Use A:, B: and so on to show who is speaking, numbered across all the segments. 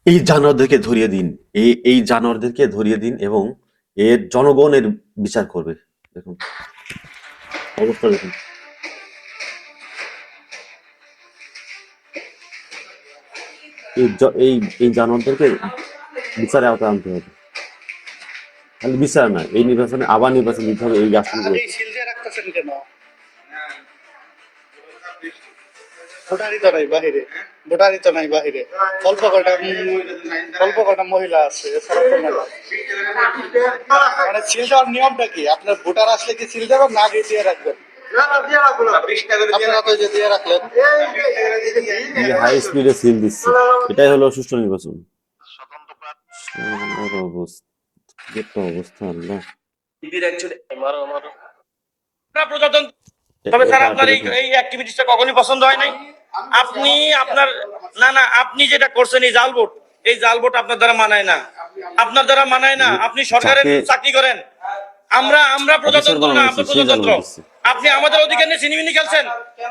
A: এই জানোয়ারদেরকে ধরিয়ে দিন, এই জানোয়ারদেরকে ধরিয়ে দিন এবং এর জনগণের বিচার করবে। দেখুন অবস্থা দেখুন। এই জানোয়ারদেরকে বিচারে আওতায় আনতে হবে। খালি বিচার না, এই নির্বাচনে আবার নির্বাচন দিতে হবে এই আসনগুলো।
B: ভোটারই তো নাই বাহিরে, ভোটারই তো নাই বাহিরে, অল্প কটা মহিলা আছে, মানে সিল দেওয়ার নিয়মটা কি? আপনার ভোটার আসলে কি সিল দেবেন না আগে দিয়ে রাখবেন?
A: হাই স্পিডে সিল দিচ্ছে, এটাই হলো সুষ্ঠু নির্বাচন। অবস্থা আল্লাহ।
C: তবে স্যার আপনার এই অ্যাক্টিভিটিসটা কখনোই পছন্দ হয় নাই। আপনি আপনার না আপনি যেটা করছেন এই জাল ভোট, এই জাল ভোট আপনার দ্বারা মানায় না, আপনার দ্বারা মানায় না। আপনি সরকারের চাকরি করেন, আমরা প্রজাতন্ত্র না, আপনি প্রজাতন্ত্র। আপনি আমাদের অধিকার নিয়ে ছিনিমিনি খেলছেন,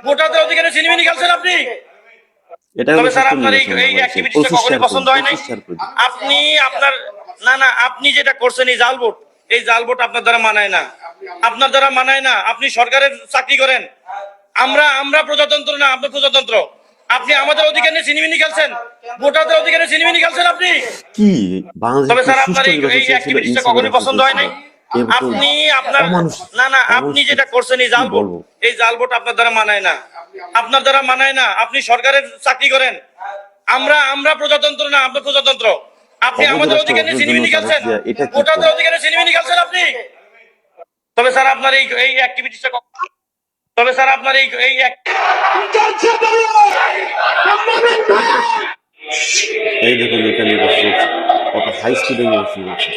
C: ভোটারদের অধিকার নিয়ে ছিনিমিনি খেলছেন আপনি। তবে স্যার আপনার এই অ্যাক্টিভিটিসটা কখনোই পছন্দ হয় নাই। আপনি আপনার না আপনি যেটা করছেন এই জাল ভোট, এই জাল ভোট আপনার দ্বারা মানায় না, আপনার দ্বারা মানায় না। আপনি সরকারের চাকরি করেন, আমরা প্রজাতন্ত্র না, আপনি প্রজাতন্ত্র। আপনি আমাদের অধিকার নিয়ে ছিনিমিনি খেলছেন, ভোটারদের অধিকার নিয়ে ছিনিমিনি খেলছেন আপনি।
A: কি
C: তবে স্যার আপনার এই অ্যাক্টিভিটিসটা কখনোই পছন্দ হয় নাই। আপনি আপনার না আপনি যেটা করছেন এই জাল ভোট, এই জাল ভোট আপনার দ্বারা মানায় না, আপনার দ্বারা মানায় না। আপনি সরকারের চাকরি করেন, আমরা প্রজাতন্ত্র না, আপনি প্রজাতন্ত্র। আপনি আমাদের অধিকার নিয়ে ছিনিমিনি খেলছেন, ভোটারদের অধিকার নিয়ে ছিনিমিনি খেলছেন আপনি। তবে স্যার আপনার এই অ্যাক্টিভিটিসটা তবে স্যার আপনার এই
A: দেখুন এটা নির্বাচন চলছে, কত হাই স্পিডে নির্বাচন চলছে।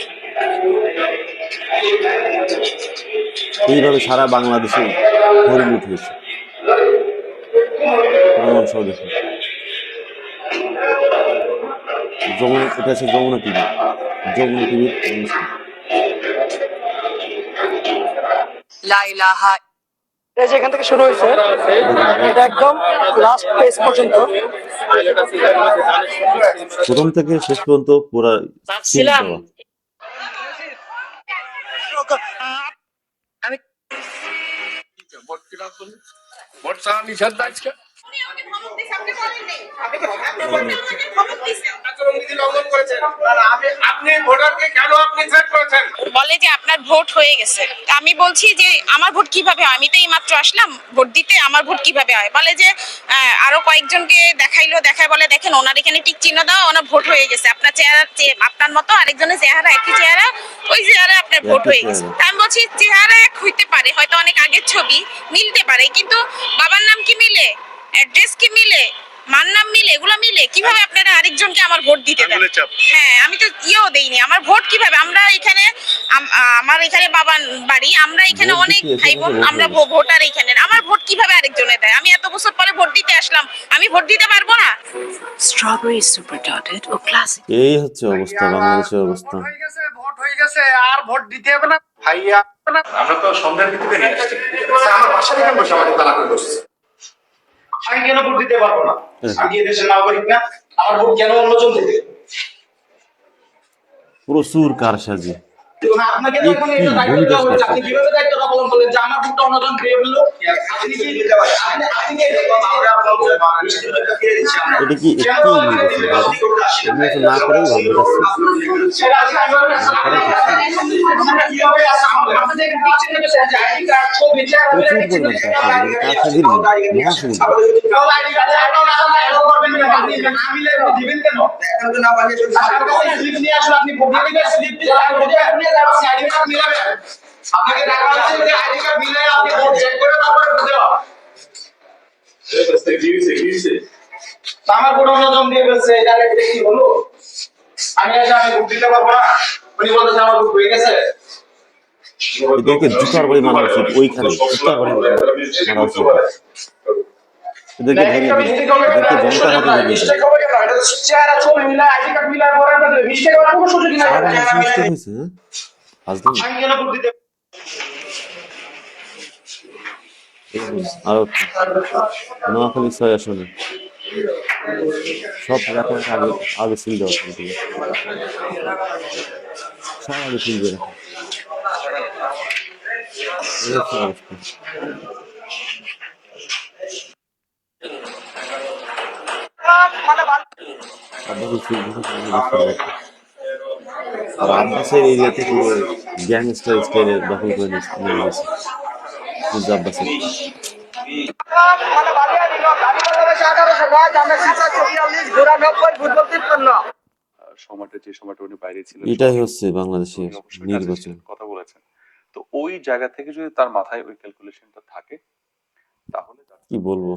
A: এইভাবে সারা বাংলাদেশে হরিণ উঠেছে। দেখুন এটা হচ্ছে যমুনা টিভি, যমুনা টিভির
B: যেখান থেকে শুরু হয়েছে এটা একদম লাস্ট পেজ পর্যন্ত,
A: প্রথম থেকে শেষ পর্যন্ত পুরো
D: বলে যে আপনার ভোট হয়ে গেছে। আমি বলছি যে আমার ভোট কিভাবে হয়, আমি তো এই মাত্র আসলাম ভোট দিতে, আমার ভোট কিভাবে হয়? বলে যে আরো কয়েকজনকে দেখায় বলে দেখেন ওনার এখানে টিক চিহ্ন দাও, ওনার ভোট হয়ে গেছে। আপনার চেহারা আপনার মতো আরেকজনের চেহারা একই চেহারা, ওই চেহারা আপনার ভোট হয়ে গেছে। আমি বলছি চেহারা এক হইতে পারে, হয়তো অনেক আগের ছবি মিলতে পারে, কিন্তু বাবার নাম কি মিলে, অ্যাড্রেস কি মিলে, মার নাম মিলে, এগুলো মিলে কিভাবে আপনারা আরেকজনকে আমার ভোট দিতে দেন? হ্যাঁ, আমি তো দেইনি, আমার ভোট কিভাবে? আমরা এখানে আমার এখানে বাবার বাড়ি, আমরা এখানে অনেক ভাই বোন, আমরা ভোটার এখানে, আমার ভোট কিভাবে আরেকজনে দেয়? আমি এত বছর পরে ভোট দিতে আসলাম, আমি ভোট দিতে পারবো না?
E: স্ট্রবেরি সুপার ডটেড ও ক্লাসিক,
A: এই হচ্ছে অবস্থা, বাংলাদেশের অবস্থা।
B: ভোট হয়ে গেছে, আর ভোট দিতে হবে না ভাইয়া।
F: আমরা তো সন্ধ্যার ভিত্তিতে নিয়ে আসছি, আমার বাসায় কেন বসে আমাদের তালা করে বসছে?
B: আমি কেন ভোট দিতে পারবো না? আমি দেশের নাগরিক না, আমার ভোট কেন অন্যজন দেবে?
A: প্রচুর কারসাজি।
B: আপনাকে তো এখন এটা দায়িত্ব দেওয়া হয়েছে, আপনি কিভাবে দায়িত্বটা পালন করলেন যে আমার ভোটটা অন্যজন দিয়ে ফেললো? আপনি কি দিতে পারেন? আপনি কি এটা আমরা
A: এটা কি একটু না করেই ভালো যাচ্ছে। প্রচুর পরিমাণ কারসাজি,
B: আপনাকে টাকা আছে যে আইডি কার্ড মিলে আপনি ভোট চেক করে তারপরে দিতে হবে। আমার ভোট অন্যজন দিয়ে ফেলছে, এটা কি হলো? আমি ভোট দিতে পারবো না, উনি বলতেছে আমার ভোট হয়ে গেছে।
A: এদেরকে জুতার বাড়ি মারা উচিত, ওইখানে জুতার বাড়ি মারা উচিত। এদেরকে ধরিয়ে দিন, এদেরকে জনতার হাতে ধরিয়ে দিন। আরো নোয়াখালী ৬ আসনে সব রাখা আগে আগে সিল দেওয়া সব দিকে সব আগে সিল দিয়ে রাখা এই হচ্ছে অবস্থা আব্বাসের সিল দেখে পুরো বুঝতে পারতো আর আব্বাসের এরিয়াতে পুরো গ্যাংস্টার স্টাইলে দখল করে নিয়ে নিয়েছে মির্জা আব্বাসের
G: সময়টা যে সময়টা উনি বাইরে ছিলেন
A: এটাই হচ্ছে বাংলাদেশের
G: উনি অবশ্যই কাজে
A: নির্বাচন
G: ছিলেন, কথা বলেছেন। তো ওই জায়গা থেকে যদি তার মাথায় ওই ক্যালকুলেশনটা থাকে তাহলে
A: কি বলবো